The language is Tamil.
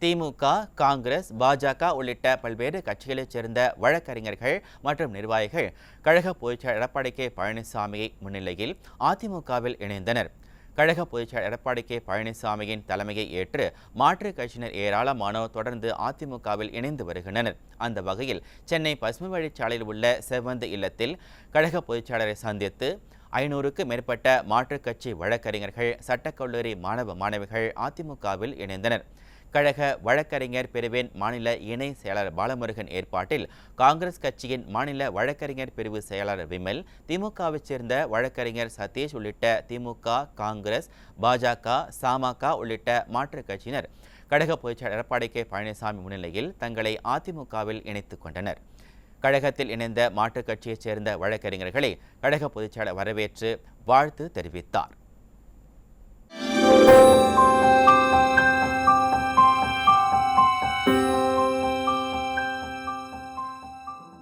திமுக, காங்கிரஸ், பாஜக உள்ளிட்ட பல்வேறு கட்சிகளைச் சேர்ந்த வழக்கறிஞர்கள் மற்றும் நிர்வாகிகள் கழக பொதுச்செயலாளர் எடப்பாடி கே பழனிசாமி முன்னிலையில் அதிமுகவில் இணைந்தனர். கழக பொதுச்செயலாளர் எடப்பாடி கே பழனிசாமியின் தலைமையை ஏற்று மாற்றுக் கட்சியினர் ஏராளமானோர் தொடர்ந்து அதிமுகவில் இணைந்து வருகின்றனர். அந்த வகையில் சென்னை பசுமை வழிச்சாலையில் உள்ள செவ்வந்தி இல்லத்தில் கழக பொதுச்செயலாளரை சந்தித்து 500க்கும் மேற்பட்ட மாற்றுக் கட்சி வழக்கறிஞர்கள், சட்டக்கல்லூரி மாணவ மாணவிகள் அதிமுகவில் இணைந்தனர். கழக வழக்கறிஞர் பிரிவின் மாநில இணை செயலாளர் பாலமுருகன் ஏற்பாட்டில் காங்கிரஸ் கட்சியின் மாநில வழக்கறிஞர் பிரிவு செயலாளர் விமல், திமுகவைச் சேர்ந்த வழக்கறிஞர் சதீஷ் உள்ளிட்ட திமுக, காங்கிரஸ், பாஜக, சமக உள்ளிட்ட மாற்றுக் கட்சியினர் கழக பொதுச்செயலாளர் எடப்பாடி கே பழனிசாமி முன்னிலையில் தங்களை அதிமுகவில் இணைத்துக் கொண்டனர். கழகத்தில் இணைந்த மாற்றுக் கட்சியைச் சேர்ந்த வழக்கறிஞர்களை கழக பொதுச்செயலாளர் வரவேற்று வாழ்த்து தெரிவித்தார்.